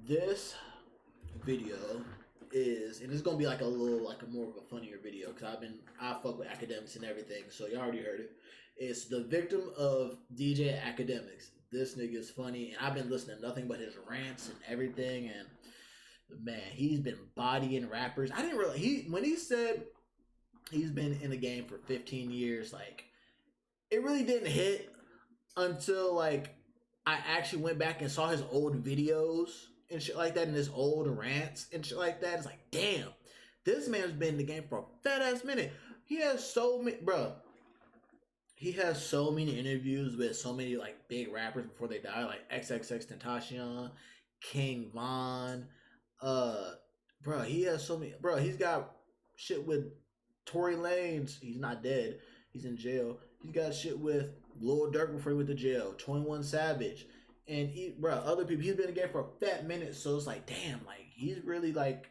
This video is, and it's gonna be like a little, like a more of a funnier video because I fuck with academics and everything, so you already heard it. It's the victim of DJ Akademiks. This nigga is funny, and I've been listening to nothing but his rants and everything. And man, he's been bodying rappers. I didn't really when he said he's been in the game for 15 years, like it really didn't hit until like I actually went back and saw his old videos and shit like that, and his old rants and shit like that. It's like, damn, this man's been in the game for a fat ass minute. He has so many, bro. He has so many interviews with so many like big rappers before they die, like XXX Tentacion, King Von. Bro, he has so many. Bro, he's got shit with Tory Lanez. He's not dead. He's in jail. He's got shit with Lil Durk before he went to jail. 21 Savage, and other people. He's been in the game for a fat minute, so it's like, damn, like he's really like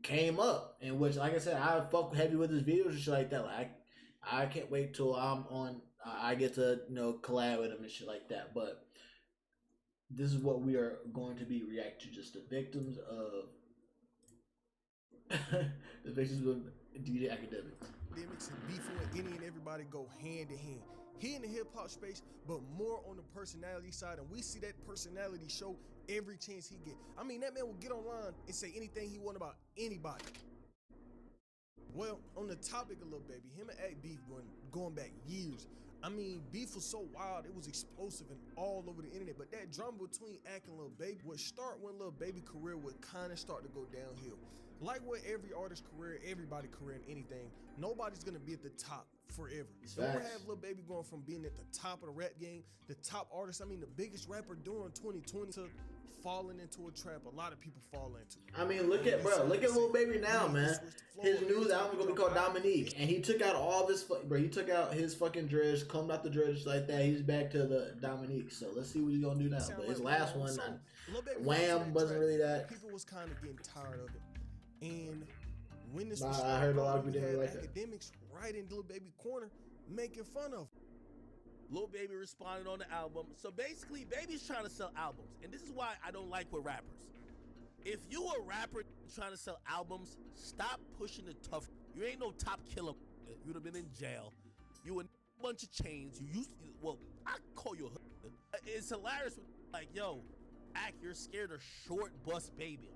came up. And which, like I said, I fuck heavy with his videos and shit like that. Like I can't wait till I'm on. I get to collab with him and shit like that. But this is what we are going to be reacting to: just the victims of the victims of DJ Akademiks. Academics and beefing with any and everybody go hand in hand. He in the hip hop space, but more on the personality side, and we see that personality show every chance he get. I mean, that man will get online and say anything he want about anybody. Well, on the topic of Lil Baby, him and Act beef going back years. I mean, beef was so wild, it was explosive and all over the internet. But that drama between Act and Lil Baby would start when Lil Baby career would kind of start to go downhill. Like with every artist's career, everybody career in anything, nobody's gonna be at the top forever. You don't have Lil Baby going from being at the top of the rap game, the top artist, I mean the biggest rapper during 2020, to falling into a trap a lot of people fall into. I mean, look at Lil Baby now, man. His new album gonna be called Dominique, and he took out all of his he took out his fucking dreads, combed out the dreads like that. He's back to the Dominique. So let's see what he's gonna do now. But his last one, Wham, wasn't really that. People was kind of getting tired of it. And when this was I heard a lot of people didn't like that. Academics right in Lil Baby corner making fun of him. Lil Baby responded on the album. So basically, Baby's trying to sell albums. And this is why I don't like with rappers. If you a rapper trying to sell albums, stop pushing the tough. You ain't no top killer. You'd have been in jail. You a bunch of chains. You used to, well, I call you a hood. It's hilarious. Like, yo, Act, you're scared of Short Bus Baby.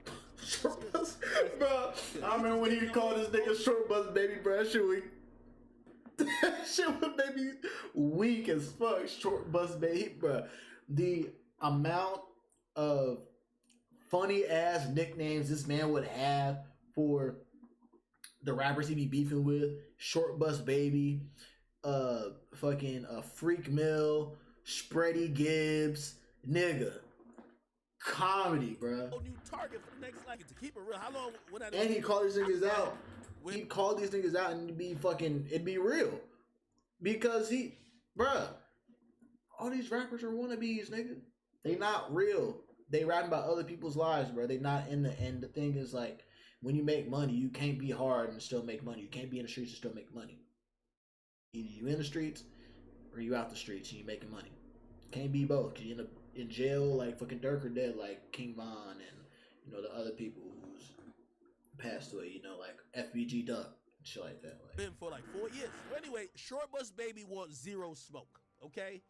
Short Bus, bro. I remember when he called this nigga Short Bus Baby, bro. That shit was baby weak as fuck. Short Bus Baby, bro. The amount of funny ass nicknames this man would have for the rappers he be beefing with: Short Bus Baby, fucking Freak Mill, Spready Gibbs, nigga. Comedy, bro. New target for the next like to keep it real. How long would I? And he called these niggas out. He called these niggas out and it'd be real, because bruh, all these rappers are wannabes, nigga. They not real. They rapping about other people's lives, bro. They not in the end. The thing is, like, when you make money, you can't be hard and still make money. You can't be in the streets and still make money. Either you in the streets or you out the streets and you making money. Can't be both. Cause you in jail like fucking Durk or dead like King Von and the other people who's passed away. Like FBG Duck and shit like that. Like. Been for like 4 years. Well, anyway, Short Bus Baby wants zero smoke. Okay.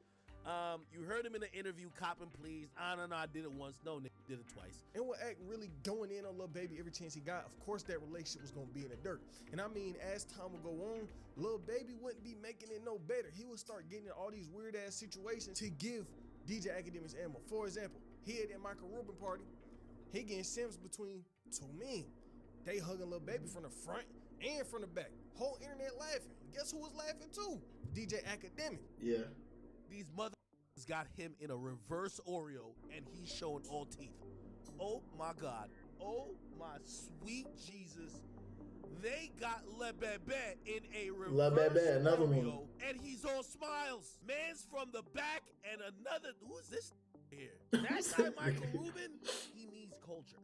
You heard him in the interview, copping please. No, I did it once. No, nigga, did it twice. And what Act really going in on Lil Baby every chance he got, of course that relationship was gonna be in the dirt. And I mean, as time would go on, Lil Baby wouldn't be making it no better. He would start getting in all these weird ass situations to give DJ Akademiks ammo. For example, he at that Michael Rubin party, he getting sims between two men. They hugging Lil Baby from the front and from the back. Whole internet laughing. Guess who was laughing too? DJ Akademiks. Yeah. These mother got him in a reverse Oreo and he's showing all teeth. Oh my God. Oh my sweet Jesus. They got Le Bebe in a reverse another Oreo one. and he's all smiles. Man's from the back and another. Who's this here? That guy Michael Rubin, he needs culture.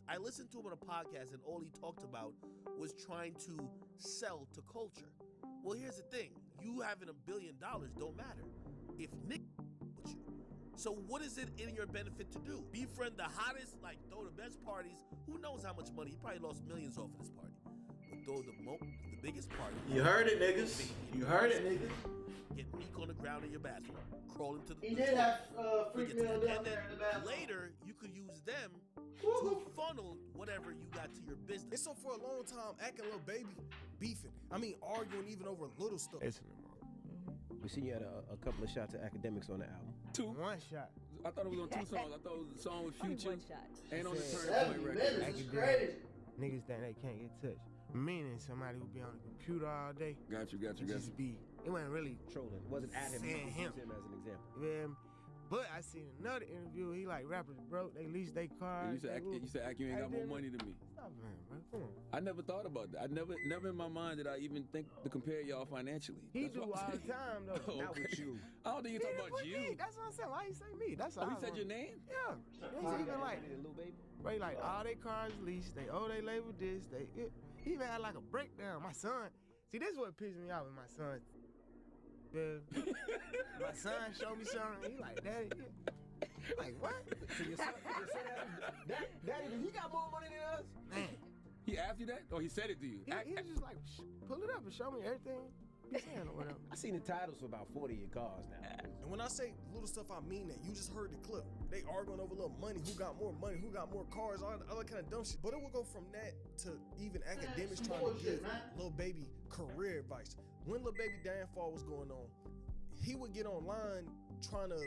I listened to him on a podcast and all he talked about was trying to sell to culture. Well, here's the thing. You having $1 billion don't matter if Nick with you. So what is it in your benefit to do? Befriend the hottest, like throw the best parties. Who knows how much money? He probably lost millions off of this party. But throw the biggest party. You heard it, niggas. You heard it, niggas. Get Meek on the ground in your bathroom. Crawl into the He did have free meal down and there then in the bathroom. later you could use them to funnel whatever you got to your business. And so for a long time, acting little baby, beefing. I mean, arguing even over little stuff. We see you had a couple of shots of Akademiks on the album. 2. One shot. I thought it was on 2 songs. I thought it was a song with Only Future one shot. and on the Turn 7 Point minutes record. is crazy. Niggas think they can't get touched. Meaning somebody who be on the computer all day. Got you. Just be. It wasn't really. Trolling. Wasn't at him. Saying him. Use him as an example. Yeah, but I seen another interview. He like rappers broke. They lease their cars. You said, Ak, you ain't got more money than me. Stop, man, bro. Come on. I never thought about that. I never in my mind did I even think to compare y'all financially. He That's do what- all the time though. Oh, Not okay. with you. I don't think you He talking didn't about put you. me. That's what I'm saying. Why he say me? That's all. Oh, he I said want. your name? Yeah. He's even like, Little baby. bro, he like all their cars leased. They owe they label this. He even had like a breakdown. My son. See, this is what pissed me off with my son. Yeah. My son showed me something. He like, Daddy. Like what? So your son Daddy, he got more money than us? Man. He asked you that? Or he said it to you? He was just like, pull it up and show me everything he's saying or whatever. I seen the titles for about 40 of your cars now. And when I say little stuff, I mean that. You just heard the clip. They arguing over little money. Who got more money? Who got more cars? All that kind of dumb shit. But it will go from that to even Akademiks some trying to bullshit, give man. Lil Baby career advice. When Lil Baby downfall was going on, he would get online trying to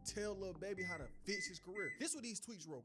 tell Lil Baby how to fix his career. This what these tweets wrote.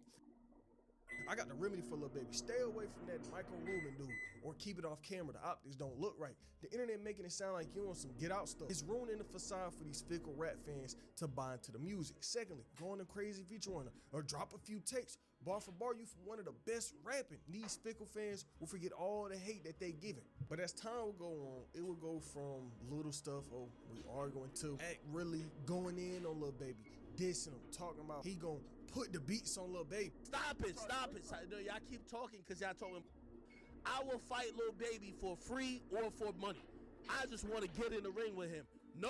I got the remedy for Lil Baby. Stay away from that Michael Rubin dude, or keep it off camera. The optics don't look right. The internet making it sound like you on some get out stuff. It's ruining the facade for these fickle rap fans to buy into the music. Secondly, go on a crazy feature on or drop a few takes. Bar for bar, you for one of the best rapping. These fickle fans will forget all the hate that they giving. But as time will go on, it will go from little stuff, oh, we arguing to act really going in on Lil Baby, dissing him, talking about he gonna put the beats on Lil Baby. Stop it. No, y'all keep talking because y'all told him, I will fight Lil Baby for free or for money. I just want to get in the ring with him. No,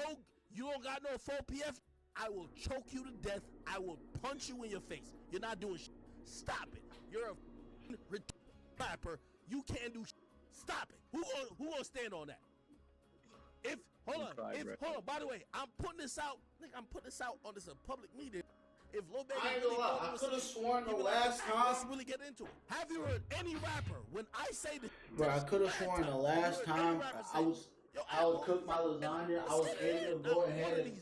you don't got no 4 PF. I will choke you to death. I will punch you in your face. You're not doing shit. Stop it. You're a rapper. You can't do shit. Stop it. Who gonna stand on that? Hold on. By the way, I'm putting this out. I'm putting this out on this public meeting. If Lil Baby I ain't really gonna lie, thought it I was could have some- sworn the he be like, last let's time. really get into it. Have you heard any rapper when I say this? Bro, I could have sworn the last time I was cook my lasagna, I was able to go ahead and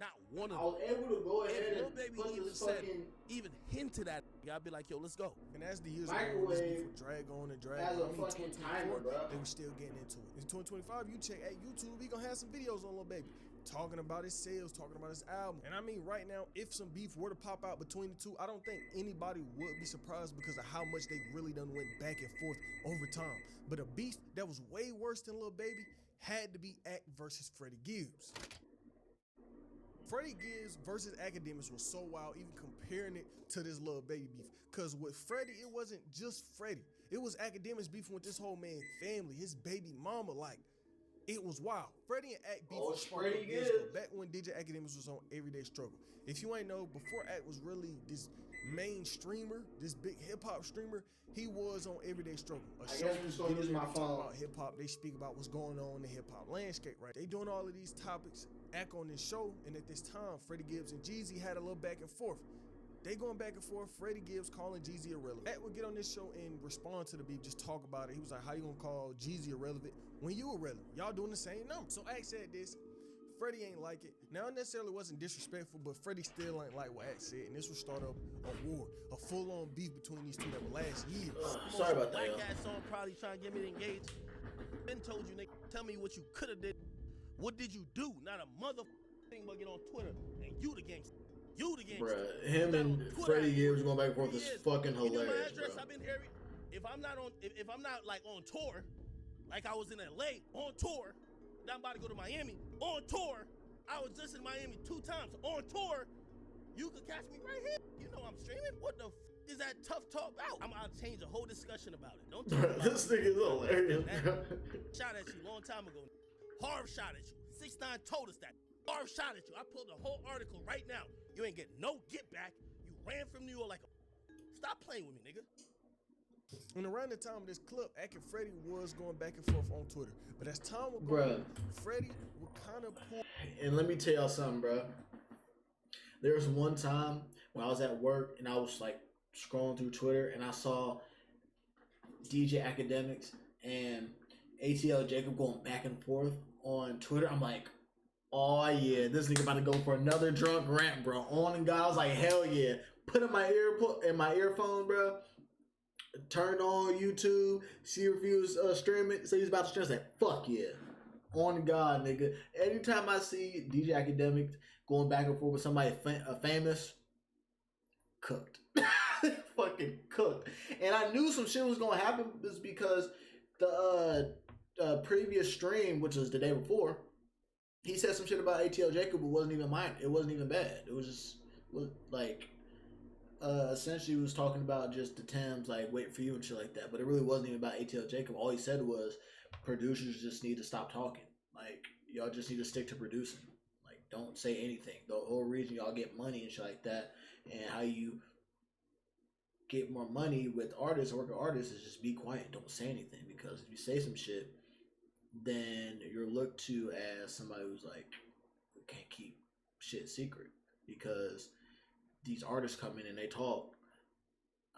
Not one of I them. was able to go If ahead Lil and Baby put even this said, fucking even hinted at it, I'd be like, yo, let's go. And as the years go on, Microwave this beef would drag on and drag has on. a fucking timer, bro. They were still getting into it. In 2025, you check at YouTube, he gonna have some videos on Lil Baby, talking about his sales, talking about his album. And I mean, right now, if some beef were to pop out between the two, I don't think anybody would be surprised because of how much they really done went back and forth over time. But a beef that was way worse than Lil Baby had to be Ak versus Freddie Gibbs. Freddie Gibbs versus Akademiks was so wild, even comparing it to this Lil Baby beef. Cause with Freddie, it wasn't just Freddie. It was Akademiks beefing with this whole man's family, his baby mama. Like, it was wild. Freddie and Ak beef was sparked Freddie up years ago, Gibbs. back when DJ Akademiks was on Everyday Struggle. If you ain't know, before Ak was really this main streamer, this big hip hop streamer, he was on Everyday Struggle. A I show guess I'm just gonna use my they talk phone. about hip hop. They speak about what's going on in the hip hop landscape, right? They doing all of these topics. Ak on this show, and at this time, Freddie Gibbs and Jeezy had a little back and forth. They going back and forth. Freddie Gibbs calling Jeezy irrelevant. Ak would get on this show and respond to the beef, just talk about it. He was like, "How you gonna call Jeezy irrelevant when you irrelevant? Y'all doing the same number." So Ak said this. Freddie ain't like it. Now, it necessarily wasn't disrespectful, but Freddie still ain't like what Ak said, and this would start up a war, a full-on beef between these two that would last years. Sorry about that, Black yo. ass song probably trying to get me engaged. Been told you, nigga, tell me what you could have did. What did you do? Not a motherfucking thing but get on Twitter and you the gangster. You the gangster. Bruh, him Not on and Twitter. Freddie Gibbs going back and forth is He fucking You know my hilarious, address? bro. I've been here. If I'm not on, if I'm not like on tour, like I was in LA on tour, now I'm about to go to Miami on tour. I was just in Miami 2 times on tour. You could catch me right here. You know I'm streaming. What the is that tough talk about? I'm gonna change the whole discussion about it. Don't talk Bruh, about this nigga is hilarious, bro. Shot at you long time ago. Harv shot at you. 6ix9ine told us that. Harv shot at you. I pulled the whole article right now. You ain't get no get back. You ran from New York like a. Stop playing with me, nigga. And around the time of this clip, Ak and Freddie was going back and forth on Twitter. But as time would go on, Freddie would kind of pull. And let me tell y'all something, bro. There was one time when I was at work and I was like scrolling through Twitter and I saw DJ Akademiks and ATL Jacob going back and forth on Twitter. I'm like, oh yeah, this nigga about to go for another drunk rant, bro. On and God, I was like, hell yeah. Put in my earphone, bro. Turned on YouTube, see if he was streaming. So he's about to stream. I was like, fuck yeah. On God, nigga. Anytime I see DJ Akademiks going back and forth with somebody famous, cooked. Fucking cooked. And I knew some shit was gonna happen is because the previous stream, which was the day before, he said some shit about ATL Jacob, but wasn't even mine. It wasn't even bad. It was just like essentially was talking about just the Thames, like wait for you and shit like that. But it really wasn't even about ATL Jacob. All he said was producers just need to stop talking. Like y'all just need to stick to producing. Like don't say anything. The whole reason y'all get money and shit like that, and how you get more money with artists, working artists, is just be quiet. Don't say anything, because if you say some shit, then you're looked to as somebody who's like can't keep shit secret, because these artists come in and they talk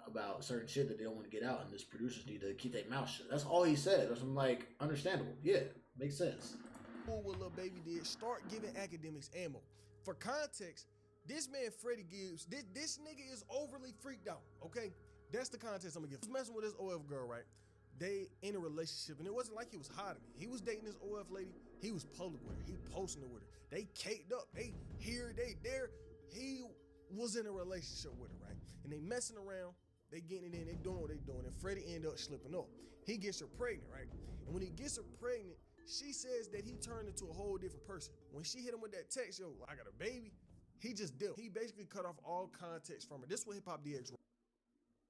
about certain shit that they don't want to get out, and these producers need to keep their mouth shut. That's all he said. I'm like, understandable. Yeah, makes sense. What Lil Baby did, start giving Akademiks ammo. For context, this man Freddie Gibbs, this nigga is overly freaked out, okay? That's the context I'm gonna give. He was messing with this OF girl, right? They in a relationship, and it wasn't like he was hiding it. He was dating this OF lady. He was public with her. He posting it with her. They caked up. They here, they there. He was in a relationship with her, right? And they messing around. They getting it in. They doing what they doing. And Freddie ended up slipping up. He gets her pregnant, right? And when he gets her pregnant, she says that he turned into a whole different person. When she hit him with that text, yo, I got a baby, he just dipped. He basically cut off all context from her. This is what Hip Hop DX wrote.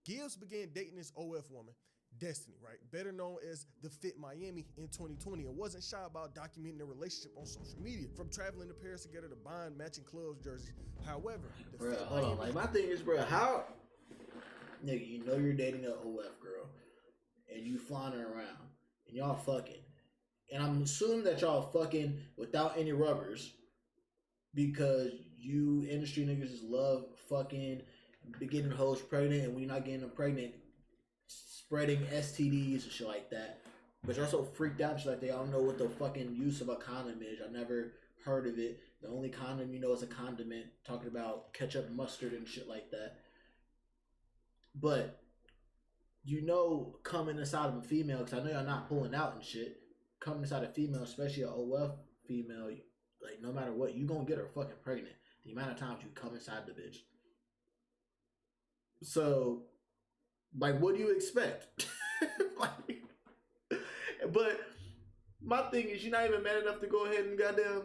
Gibbs began dating this OF woman, Destiny, right? Better known as The Fit Miami, in 2020, and wasn't shy about documenting their relationship on social media, from traveling to Paris together to buying matching clubs jerseys. However, bro, hold on. Like, my thing is, bro, how, nigga, you know you're dating an OF girl, and you flying her around, and y'all fucking, and I'm assuming that y'all fucking without any rubbers, because you industry niggas just love fucking getting hoes pregnant, and when you're not getting them pregnant, spreading STDs and shit like that. But you're also freaked out and shit like that. I don't know what the fucking use of a condom is. I've never heard of it. The only condom you know is a condiment, talking about ketchup, mustard, and shit like that. But you know, coming inside of a female, because I know y'all not pulling out and shit, coming inside a female, especially an OF female, like no matter what, you gonna get her fucking pregnant. The amount of times you come inside the bitch. So, like, what do you expect? Like, but my thing is, you're not even man enough to go ahead and goddamn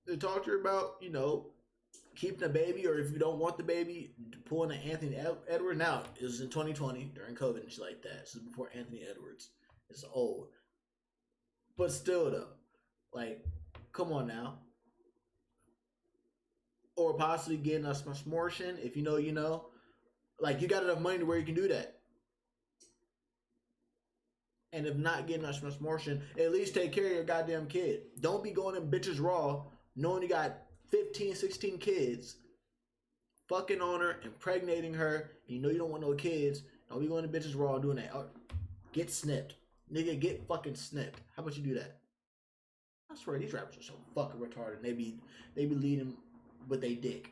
to talk to her about, you know, keeping a baby, or if you don't want the baby, pulling an Anthony Edwards. Now, it was in 2020 during COVID and shit like that. This is before Anthony Edwards. It's old. But still, though, like, come on now. Or possibly getting a smortion, if you know, you know. Like, you got enough money to where you can do that. And if not getting a smortion, at least take care of your goddamn kid. Don't be going in bitches raw, knowing you got 15, 16 kids, fucking on her, impregnating her, and you know you don't want no kids. Don't be going to bitches raw doing that. Get snipped. Nigga, get fucking snipped. How about you do that? I swear, these rappers are so fucking retarded. They be leading with they dick.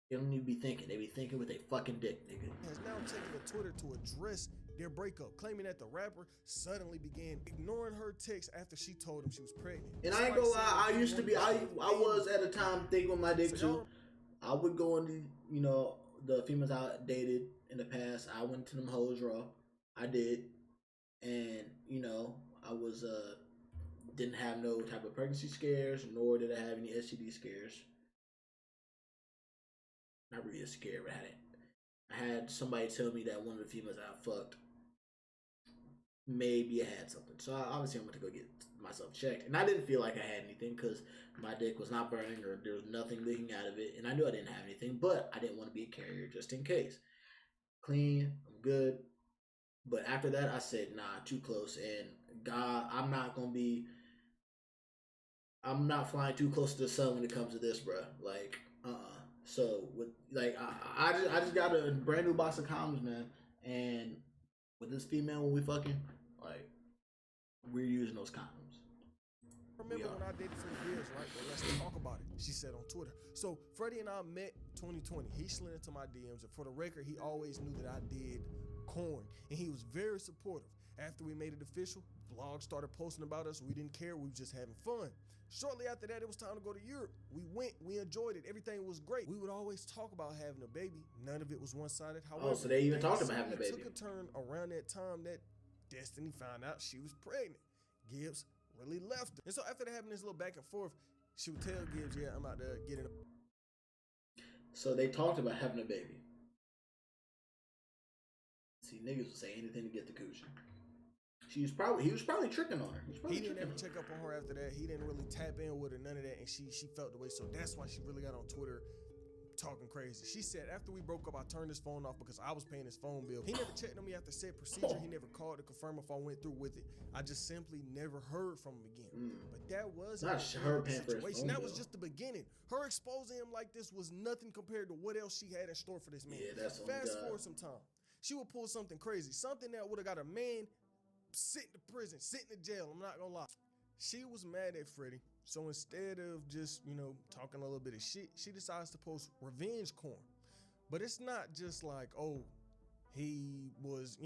They don't need to be thinking. They be thinking with a fucking dick, nigga. Has now taken to Twitter to address their breakup, claiming that the rapper suddenly began ignoring her text after she told him she was pregnant. And I ain't gonna lie, I used to be, I was at a time thinking with my dick too. I would go into, you know, the females I dated in the past. I went to them hoes raw. I did. And, you know, I was, didn't have no type of pregnancy scares, nor did I have any STD scares. Not really a scare, but I had somebody tell me that one of the females I fucked maybe I had something. So obviously I'm going to go get myself checked. And I didn't feel like I had anything because my dick was not burning or there was nothing leaking out of it. And I knew I didn't have anything, but I didn't want to be a carrier just in case. Clean, I'm good. But after that, I said, nah, too close. And God, I'm not flying too close to the sun when it comes to this, bro. Like, So with I just got a brand new box of condoms, man. And with this female, when we fucking, like, we're using those condoms. Remember when I dated for years, right? But let's talk about it. She said on Twitter. So Freddie and I met 2020. He slid into my DMs, and for the record, he always knew that I did corn, and he was very supportive. After we made it official, vlogs started posting about us. We didn't care. We were just having fun. Shortly after that, it was time to go to Europe. We went. We enjoyed it. Everything was great. We would always talk about having a baby. None of it was one-sided. However, so they even talked about having a baby. Took a turn around that time that Destiny found out she was pregnant. Gibbs really left her. And so after they having this little back and forth, she would tell Gibbs, yeah, I'm out there getting a... So they talked about having a baby. See, niggas would say anything to get the coochie. He was probably tricking on her. He didn't ever check up on her after that. He didn't really tap in with her, none of that, and she felt the way. So that's why she really got on Twitter talking crazy. She said, after we broke up, I turned his phone off because I was paying his phone bill. He never checked on me after said procedure. He never called to confirm if I went through with it. I just simply never heard from him again. But that was not her paying for his phone That bill. was just the beginning. Her exposing him like this was nothing compared to what else she had in store for this man. Yeah, that's Fast forward some time. She would pull something crazy, something that would have got a man sit in the prison, sit in the jail. I'm not gonna lie. She was mad at Freddie. So instead of just, talking a little bit of shit, she decides to post revenge corn. But it's not just like, oh, he was,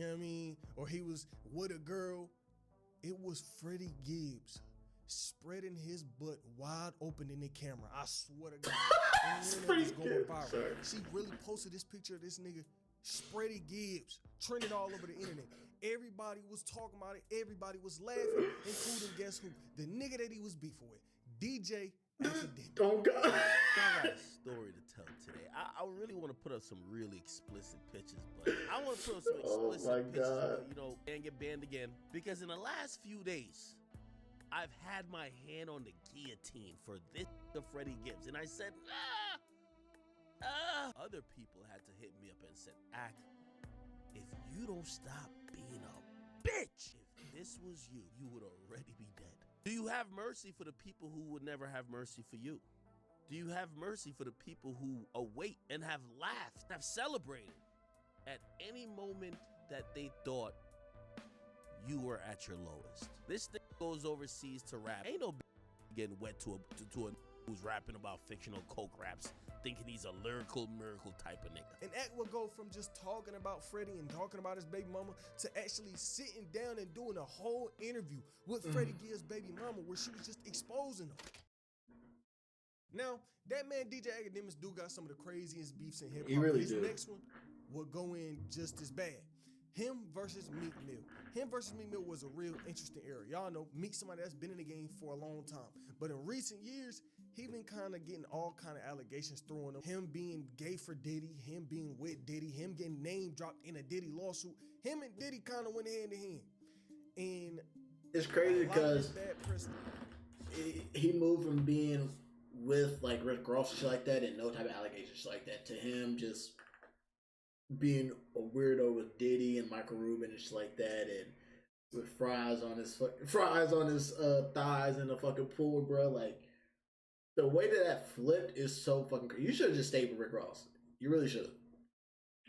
or he was with a girl. It was Freddie Gibbs spreading his butt wide open in the camera. I swear to God. Was going viral. She really posted this picture of this nigga, Freddie Gibbs, trending all over the internet. Everybody was talking about it. Everybody was laughing, including guess who? The nigga that he was beefing with, DJ Akademiks. Oh God! I got a story to tell today. I really want to put up some really explicit pictures, but I want to put up some explicit pictures, but and get banned again because in the last few days, I've had my hand on the guillotine for this to Freddie Gibbs, and I said, Other people had to hit me up and said, Ak, if you don't stop being a bitch, if this was you, you would already be dead. Do you have mercy for the people who would never have mercy for you? Do you have mercy for the people who await and have laughed, have celebrated at any moment that they thought you were at your lowest? This thing goes overseas to rap. Ain't no getting wet to a who's rapping about fictional coke raps, thinking he's a lyrical miracle type of nigga. And Act will go from just talking about Freddie and talking about his baby mama to actually sitting down and doing a whole interview with Freddie Gibbs' baby mama where she was just exposing him. Now, that man DJ Akademiks do got some of the craziest beefs in hip hop. He really His do. next one would go in just as bad. Him versus Meek Mill. Him versus Meek Mill was a real interesting era. Y'all know Meek somebody that's been in the game for a long time. But in recent years, he been kind of getting all kind of allegations thrown at him. Him being gay for Diddy, him being with Diddy, him getting name dropped in a Diddy lawsuit. Him and Diddy kind of went hand in hand. And it's crazy because he moved from being with like Rick Ross and shit like that and no type of allegations like that to him just being a weirdo with Diddy and Michael Rubin and shit like that, and with fries on his thighs in the fucking pool, bro. Like the way that flipped is so fucking crazy. You should have just stayed with Rick Ross. You really should have.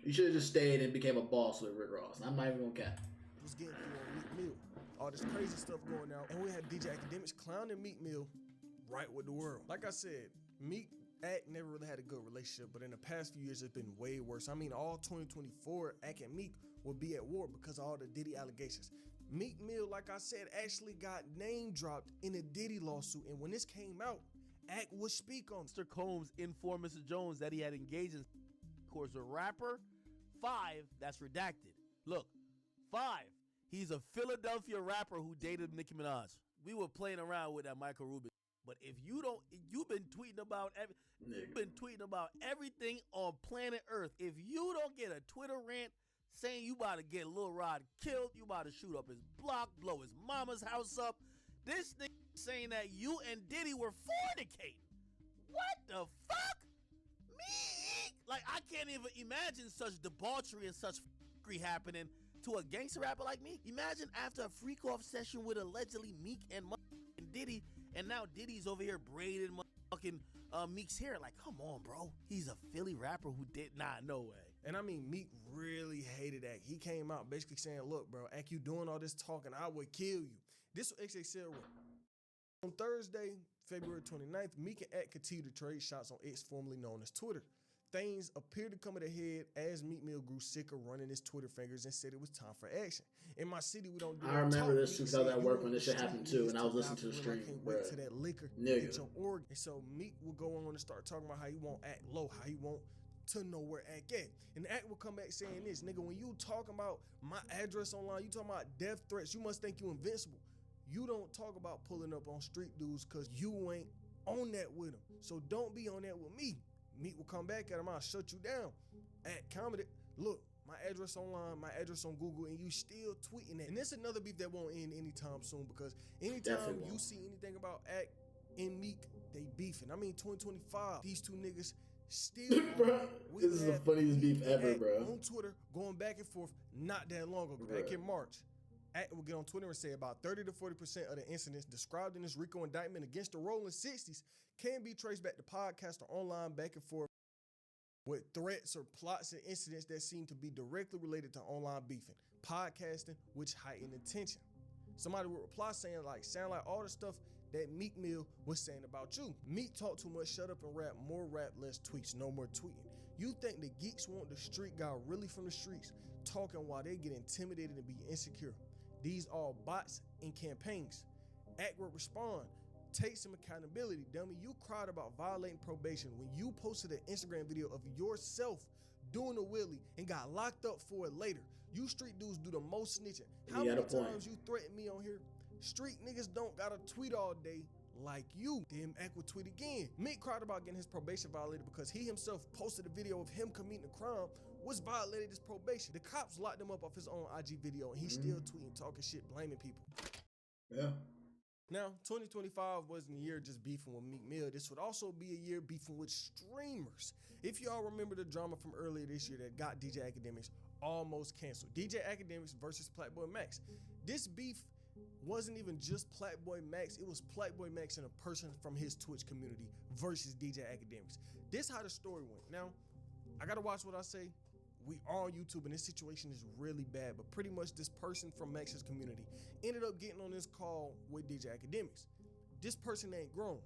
You should have just stayed and became a boss with Rick Ross. I'm not even gonna cap. Was getting through on Meek Mill. All this crazy stuff going out, and we had DJ Akademiks clowning Meek Mill right with the world. Like I said, Meek Ak never really had a good relationship, but in the past few years, it's been way worse. I mean, all 2024, Ak and Meek will be at war because of all the Diddy allegations. Meek Mill, like I said, actually got name dropped in a Diddy lawsuit, and when this came out, Ak would speak on Mr. Combs informed Mr. Jones that he had engaged in course a rapper. 5, that's redacted. Look, 5, he's a Philadelphia rapper who dated Nicki Minaj. We were playing around with that Michael Rubin. But if you don't, you've been tweeting about everything on planet Earth. If you don't get a Twitter rant saying you about to get Lil Rod killed, you about to shoot up his block, blow his mama's house up. This nigga saying that you and Diddy were fornicating. What the fuck? Me? Like, I can't even imagine such debauchery and such f***ery happening to a gangster rapper like me. Imagine after a freak-off session with allegedly Meek and Diddy, and now Diddy's over here braiding motherfucking Meek's hair. Like, come on, bro. He's a Philly rapper who did not. No way. And I mean, Meek really hated Ak. He came out basically saying, look, bro, Ak, you doing all this talking, I would kill you. This what XA said. On Thursday, February 29th, Meek and Ak continued to trade shots on X, formerly known as Twitter. Things appeared to come to a head as Meek Mill grew sick of running his Twitter fingers and said it was time for action. In my city, we don't do I remember this since I was at work when this shit happened too, and I was listening to the stream. Wait to that liquor, get your organ. And so Meek will go on and start talking about how he won't act low, how he won't to know where Ak at. And Ak will come back saying this, nigga, when you talking about my address online, you talking about death threats, you must think you invincible. You don't talk about pulling up on street dudes because you ain't on that with them. So don't be on that with me. Meek will come back at him, I'll shut you down. Ak commented, look, my address online, my address on Google, and you still tweeting that. And this is another beef that won't end anytime soon, because anytime you see anything about Ak and Meek, they beefing. I mean, 2025, these two niggas still bro, this is the funniest beef ever, bro. On Twitter, going back and forth not that long ago, back in March. Ak will get on Twitter and say about 30 to 40% of the incidents described in this RICO indictment against the Rolling 60s can be traced back to podcasts or online back and forth with threats or plots and incidents that seem to be directly related to online beefing, podcasting, which heightened attention. Somebody would reply saying sound like all the stuff that Meek Mill was saying about you. Meek talk too much, shut up and rap, more rap, less tweets, no more tweeting. You think the geeks want the street guy really from the streets, talking while they get intimidated and be insecure. These are bots and campaigns. Ak will respond, take some accountability, dummy. You cried about violating probation when you posted an Instagram video of yourself doing a wheelie and got locked up for it later. You street dudes do the most snitching. How many times you threatened me on here? Street niggas don't gotta tweet all day like you. Then Ak will tweet again. Meek cried about getting his probation violated because he himself posted a video of him committing a crime which violated his probation. The cops locked him up off his own IG video and he's still tweeting, talking shit, blaming people. Yeah. Now, 2025 wasn't a year just beefing with Meek Mill. This would also be a year beefing with streamers. If y'all remember the drama from earlier this year that got DJ Akademiks almost canceled. DJ Akademiks versus Platboy Max. This beef wasn't even just Platboy Max, it was Platboy Max and a person from his Twitch community versus DJ Akademiks. This how the story went. Now, I gotta watch what I say. We are on YouTube and this situation is really bad, but pretty much this person from Max's community ended up getting on this call with DJ Akademiks. This person ain't grown.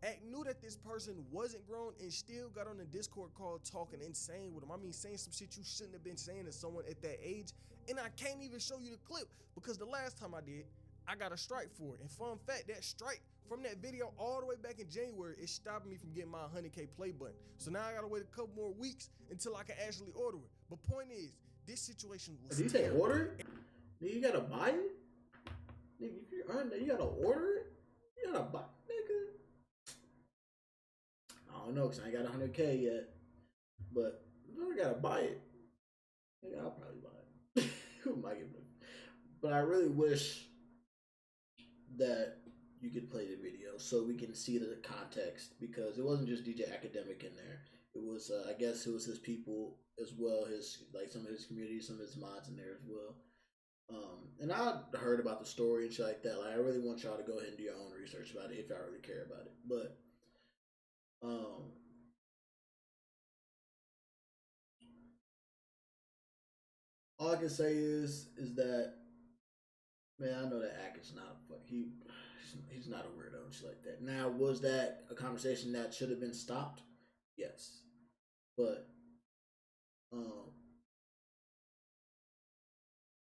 Ak knew that this person wasn't grown and still got on the Discord call talking insane with him. I mean, saying some shit you shouldn't have been saying to someone at that age. And I can't even show you the clip because the last time I did, I got a strike for it. And fun fact, that strike from that video all the way back in January is stopping me from getting my 100K play button. So now I gotta wait a couple more weeks until I can actually order it. But point is, this situation was Did you say order it? Nigga, you gotta buy it? Nigga, if you earn that, you gotta order it? You gotta buy it, nigga? I don't know, cause I ain't got 100K yet. But I gotta buy it. Nigga, I'll probably buy it. Who might give it? But I really wish that you could play the video so we can see the context, because it wasn't just DJ Akademiks in there. It was, I guess it was his people as well, his some of his community, some of his mods in there as well. And I heard about the story and shit like that. Like, I really want y'all to go ahead and do your own research about it if y'all really care about it. But all I can say is that, man, I know that Ak is not he's not a weirdo and shit like that. Now, was that a conversation that should have been stopped? Yes. But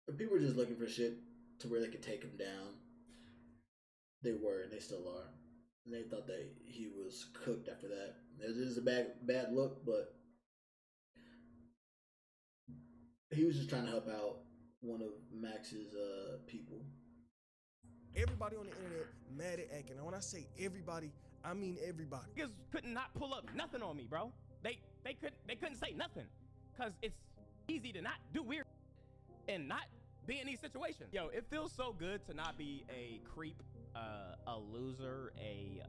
if people were just looking for shit to where they could take him down, they were, and they still are. And they thought that he was cooked after that. It is a bad look, but he was just trying to help out one of Max's people. Everybody on the internet mad at Ak. And when I say everybody, I mean everybody. Niggas could not pull up nothing on me, bro. They couldn't say nothing, cause it's easy to not do weird. and not be in these situations. Yo, it feels so good to not be a creep, a loser, a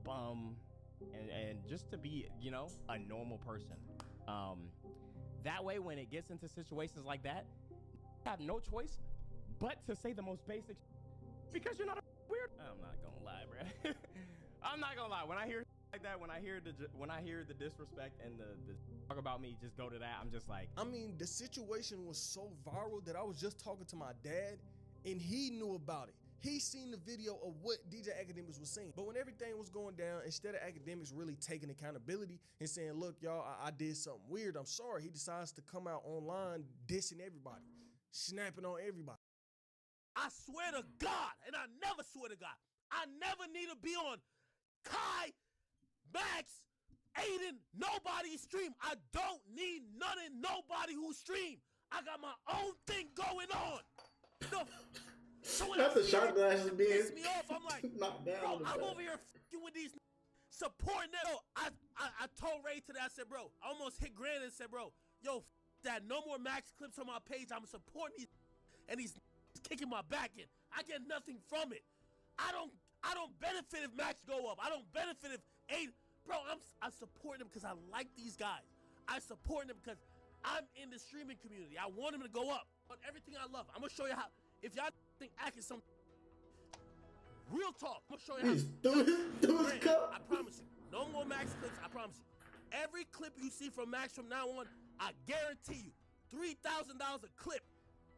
bum, and just to be, you know, a normal person. That way, when it gets into situations like that, you have no choice but to say the most basic, because you're not a weird. I'm not gonna lie, bro. I'm not gonna lie. When I hear like that, when I hear the disrespect and the talk about me, just go to that. I'm just like, I mean, the situation was so viral that I was just talking to my dad, and he knew about it. He seen the video of what DJ Akademiks was saying. But when everything was going down, instead of Akademiks really taking accountability and saying, look, y'all, I did something weird, I'm sorry, he decides to come out online dissing everybody, snapping on everybody. I swear to God, and I never swear to God, I never need to be on Kai, Max, Aiden, nobody's stream. I don't need none of nobody who stream. I got my own thing going on. So when That's I the see shot it, glasses it being pisses me off. I'm like, knocked down. bro, on the I'm back. over here f***ing with these supporting that. I told Ray today, I said, bro, I almost hit Grand and said, bro, yo, that no more Max clips on my page. I'm supporting these and he's kicking my back in. I get nothing from it. I don't benefit if Max go up. I don't benefit if Aiden. Bro, I support them because I like these guys. I support them because I'm in the streaming community. I want them to go up on everything I love. I'm gonna show you how. If y'all think Ack is some real talk, I'm gonna show you how. He's through his cup. I promise you. No more Max clips. I promise you. Every clip you see from Max from now on, I guarantee you, $3,000 a clip.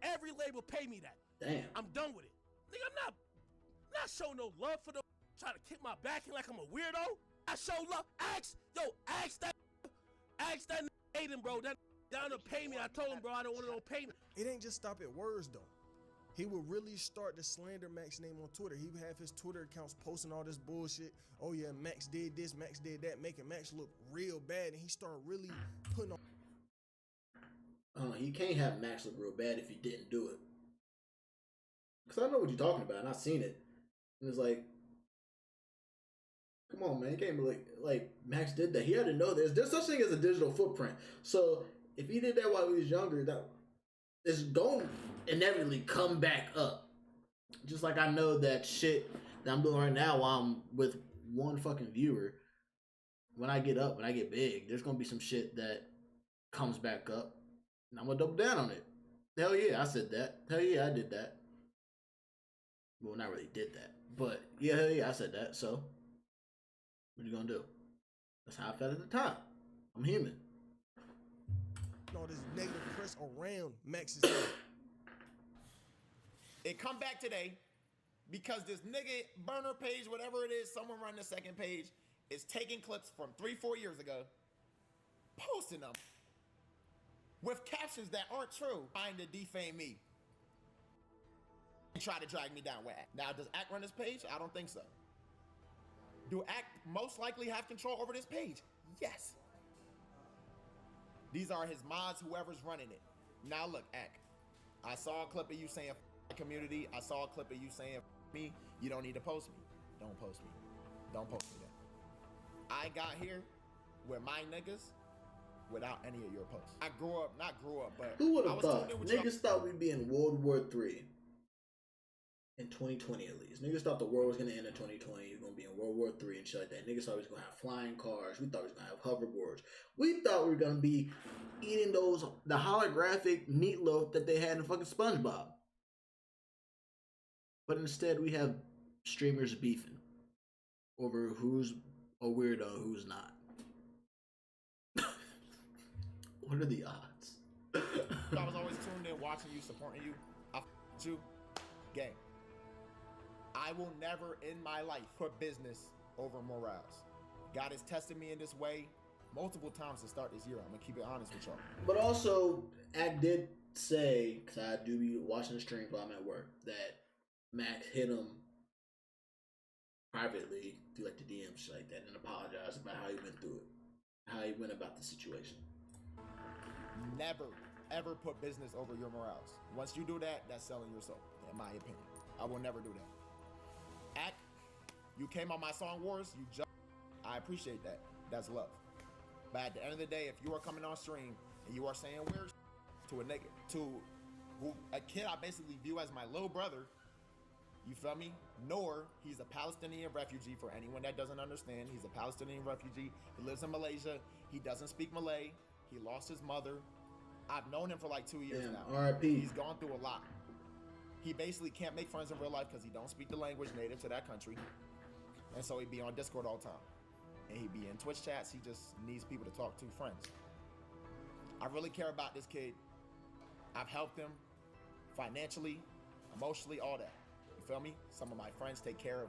Every label pay me that. Damn. I'm done with it. Nigga, I'm not showing no love for the trying to kick my back in like I'm a weirdo. I show love. Ask that Aiden, bro. That down to pay me. I told him, bro, I don't want no payment. It ain't just stop at words, though. He would really start to slander Max's name on Twitter. He would have his Twitter accounts posting all this bullshit. Oh yeah, Max did this, Max did that, making Max look real bad, and he started really putting on. You can't have Max look real bad if he didn't do it. Cause I know what you're talking about, and I've seen it. And it's like, come on, man, you can't be like Max did that. He had to know this. There's such thing as a digital footprint. So if he did that while he was younger, that is going to inevitably come back up. Just like I know that shit that I'm doing right now while I'm with one fucking viewer. When I get up, when I get big, there's gonna be some shit that comes back up, and I'm gonna double down on it. Hell yeah, I said that. Hell yeah, I did that. Well, not really did that, but yeah, hell yeah, I said that. So, what you gonna do? That's how I felt at the time. I'm human. All this negative press around Max's name. It come back today because this nigga burner page, whatever it is, someone running the second page, is taking clips from 3-4 years ago, posting them with captions that aren't true, trying to defame me and try to drag me down with Act. Now, does Act run this page? I don't think so. Do Act most likely have control over this page? Yes. These are his mods, whoever's running it. Now look, Act, I saw a clip of you saying community. I saw a clip of you saying me. You don't need to post me. Don't post me. Don't post me then. I got here with my niggas without any of your posts. I not grew up, but Who would I have was thought? tuned in with Niggas thought we'd be in World War III in 2020 at least. Niggas thought the world was gonna end in 2020. You're gonna be in World War III and shit like that. Niggas thought we was gonna have flying cars. We thought we was gonna have hoverboards. We thought we were gonna be eating the holographic meatloaf that they had in fucking SpongeBob. But instead, we have streamers beefing over who's a weirdo, who's not. What are the odds? I was always tuned in, watching you, supporting you. I f***ed you. Gang. I will never in my life put business over morals. God has tested me in this way multiple times to start this year. I'm gonna keep it honest with y'all. But also, Ack did say, because I do be watching the stream while I'm at work, that Max hit him privately through like the DMs, shit like that, and apologized about how he went through it, how he went about the situation. Never, ever put business over your morals. Once you do that, that's selling your soul, in my opinion. I will never do that. Act, you came on my Song Wars, you just, I appreciate that. That's love. But at the end of the day, if you are coming on stream and you are saying weird to a nigga, to who a kid I basically view as my little brother. You feel me? Nor he's a Palestinian refugee. For anyone that doesn't understand, he's a Palestinian refugee. He lives in Malaysia. He doesn't speak Malay. He lost his mother. I've known him for like 2 years now. R.I.P. He's gone through a lot. He basically can't make friends in real life because he don't speak the language native to that country. And so he'd be on Discord all the time. And he'd be in Twitch chats. He just needs people to talk to, friends. I really care about this kid. I've helped him financially, emotionally, all that. You feel me? Some of my friends take care of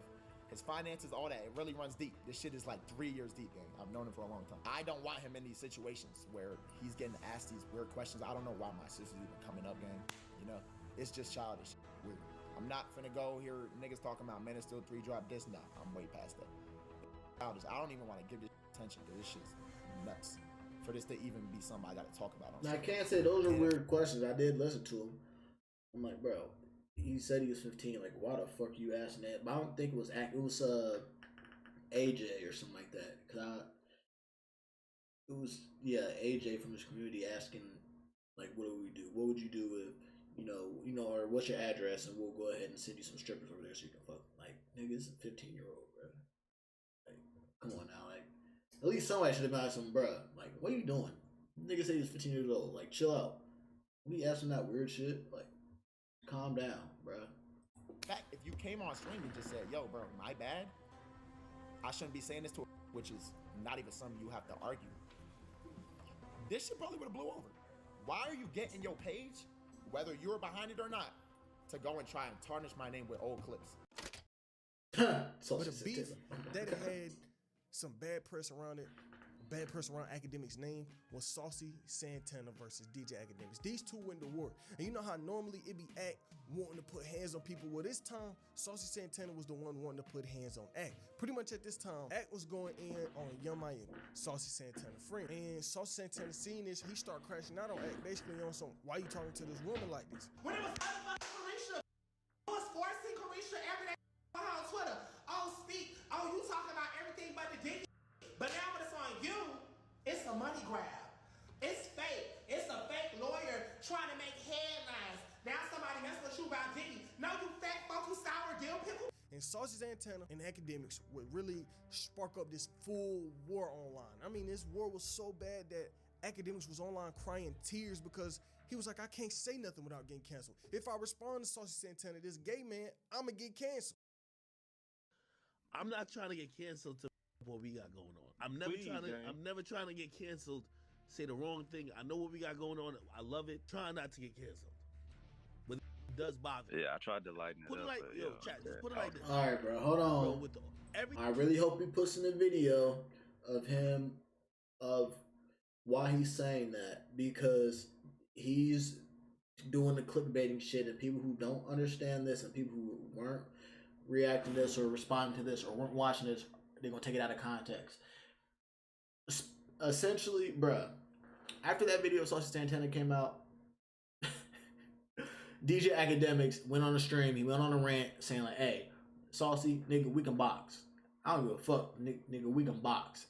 his finances, all that. It really runs deep. This shit is like 3 years deep, gang. I've known him for a long time. I don't want him in these situations where he's getting asked these weird questions. I don't know why my sister's even coming up, gang. You know, it's just childish, weird. I'm not finna go hear niggas talking about Men Is Still 3 drop this. Nah, I'm way past that. Childish. I don't even want to give this attention because this shit's nuts. For this to even be something I gotta talk about. Now, I can't say those are weird questions. I did listen to him. I'm like, bro, he said he was 15. Like, why the fuck you asking that? But I don't think it was AJ or something like that. It was AJ from his community asking, like, what do we do? What would you do if or what's your address, and we'll go ahead and send you some strippers over there so you can fuck. Like, nigga, it's a 15-year-old, bro. Like, come on now, like, at least somebody should have been like, some bruh. Like, what are you doing? Nigga say he's 15 years old. Like, chill out. We asking that weird shit. Like, calm down, bruh. In fact, if you came on stream and just said, yo, bro, my bad, I shouldn't be saying this to, which is not even something you have to argue. This shit probably would have blew over. Why are you getting your page, whether you're behind it or not, to go and try and tarnish my name with old clips? But a beef that had some bad press around it, bad press around Akademiks' name, was Saucy Santana versus DJ Akademiks. These two went to war. And you know how normally it be Ak wanting to put hands on people? Well, this time, Saucy Santana was the one wanting to put hands on Ak. Pretty much at this time, Ak was going in on Young Miami, Saucy Santana friend. And Saucy Santana seeing this, he started crashing out on Ak, basically on some, why you talking to this woman like this? When it was motherfucking Carisha, I was forcing Carisha every day on Twitter. Oh, speak. Oh, you talking about everything but the dick. But now when it's on you, it's a money grab. It's fake. It's a fake lawyer trying to make headlines. Now somebody messing with you about Diddy. No, you fat funky sour dill pickle. And Saucy Santana and Akademiks would really spark up this full war online. I mean, this war was so bad that Akademiks was online crying tears because he was like, I can't say nothing without getting canceled. If I respond to Saucy Santana, this gay man, I'm gonna get canceled. I'm not trying to get canceled to what we got going on. I'm never trying to get canceled, say the wrong thing. I know what we got going on. I love it. Trying not to get canceled. But it does bother me. Yeah, I tried to lighten it up. Like, but, yo, chat, just put it like this. All right, bro, hold on. Bro, I really hope he puts in a video of him, of why he's saying that, because he's doing the clickbaiting shit, and people who don't understand this and people who weren't reacting to this or responding to this or weren't watching this, they're gonna take it out of context. Essentially, bruh, after that video of Saucy Santana came out, DJ Akademiks went on a stream, he went on a rant saying like, hey, Saucy, nigga, we can box. I don't give a fuck, nigga, we can box.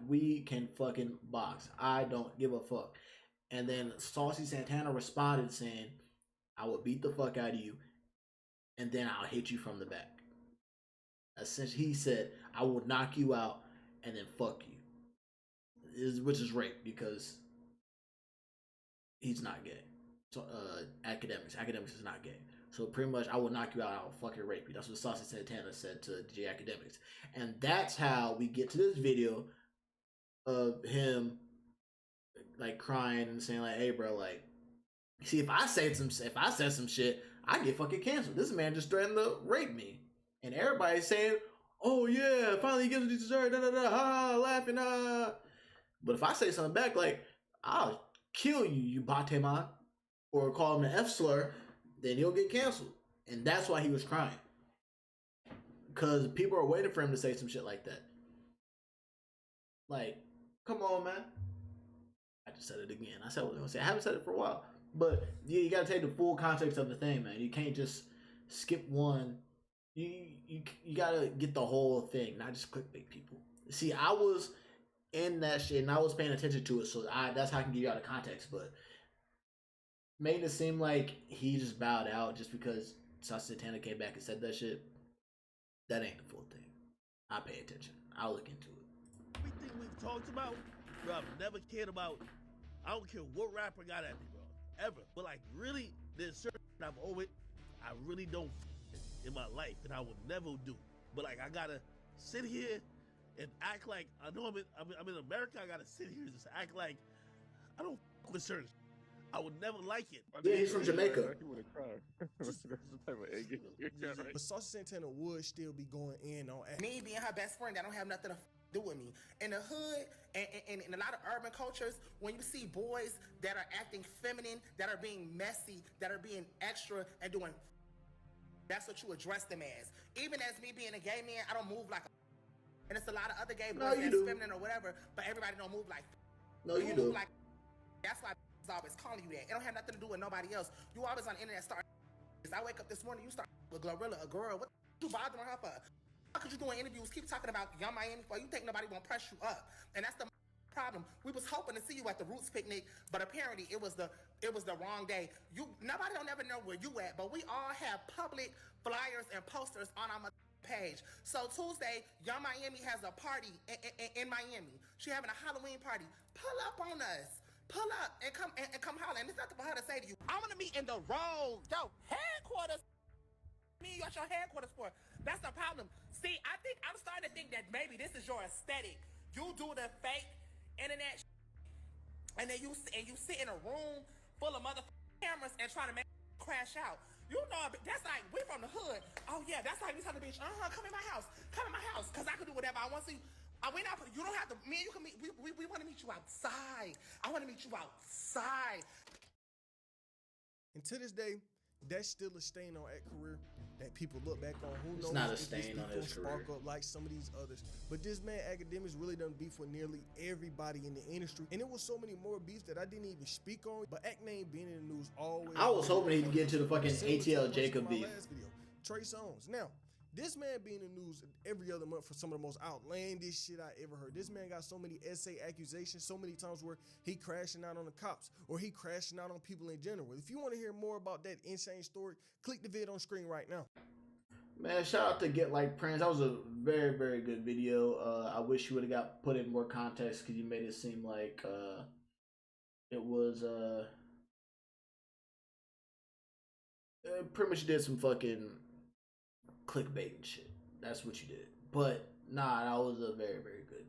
We can fucking box. I don't give a fuck. And then Saucy Santana responded saying, I will beat the fuck out of you, and then I'll hit you from the back. Essentially, he said, I will knock you out and then fuck you. Which is rape, because he's not gay. So, Akademiks is not gay. So pretty much, I will knock you out, I will fucking rape you. That's what Saucy Santana said to DJ Akademiks. And that's how we get to this video of him like crying and saying like, hey bro, like, see, if I said some shit, I get fucking canceled. This man just threatened to rape me. And everybody's saying, oh yeah, finally he gets what he deserves, laughing, But if I say something back like, I'll kill you, you Batema, or call him the F slur, then he'll get canceled. And that's why he was crying. Because people are waiting for him to say some shit like that. Like, come on, man. I just said it again. I said what I was going to say. I haven't said it for a while. But yeah, you got to take the full context of the thing, man. You can't just skip one. You got to get the whole thing, not just clickbait people. See, I was in that shit and I was paying attention to it, so that's how I can give you out of context. But made it seem like he just bowed out just because Santana came back and said that shit. That ain't the full thing. I pay attention. I'll look into it. Everything we've talked about, bro, I've never cared about. I don't care what rapper got at me, bro, ever. But like, really, there's certain I've always, I really don't in my life, and I will never do. But like, I gotta sit here and act like I know I'm in America. I gotta sit here and just act like I don't with certain. I would never like it. Yeah, he's from Jamaica. He would have cried. That's the type of egg. Right. But Saucy Santana would still be going in on Act. Me being her best friend, that don't have nothing to do with me. In the hood and in a lot of urban cultures, when you see boys that are acting feminine, that are being messy, that are being extra and doing, that's what you address them as. Even as me being a gay man, I don't move like a, and it's a lot of other gay boys that's feminine or whatever, but everybody don't move like. No, you do. Like, that's why always calling you that. It don't have nothing to do with nobody else. You always on the internet start. I wake up this morning, you start with Glorilla, a girl. What you bothering her for? How could you doing interviews? Keep talking about Young Miami for you think nobody won't press you up, and that's the problem. We was hoping to see you at the Roots picnic, but apparently it was the wrong day. Nobody don't ever know where you at, but we all have public flyers and posters on our page. So Tuesday, Young Miami has a party in Miami. She having a Halloween party. Pull up on us. Pull up and come holler. And it's nothing for her to say to you. I want to meet in the road. Yo, headquarters. Me, you at your headquarters for. That's the problem. See, I'm starting to think that maybe this is your aesthetic. You do the fake internet and then you sit in a room full of motherfucking cameras and try to make crash out. You know, that's like, we from the hood. Oh yeah, that's like we tell the bitch, come in my house. Come in my house, because I can do whatever I want to. You don't have to, me and you can meet, we want to meet you outside. I want to meet you outside. And to this day, that's still a stain on Act career that people look back on. Who knows? It's not a if this stain beef on his gonna spark career. up like some of these others. But this man Akademiks really done beef with nearly everybody in the industry, and it was so many more beefs that I didn't even speak on. But Act name being in the news always. I was hoping he'd get to the fucking ATL Jacob beef. Trey Songz. Now, this man being in the news every other month for some of the most outlandish shit I ever heard. This man got so many essay accusations, so many times where he crashing out on the cops or he crashing out on people in general. If you want to hear more about that insane story, click the vid on screen right now. Man, shout out to Get Like Prince. That was a very, very good video. I wish you would have got put in more context because you made it seem like it was pretty much did some fucking clickbait and shit. That's what you did. But nah, that was a very, very good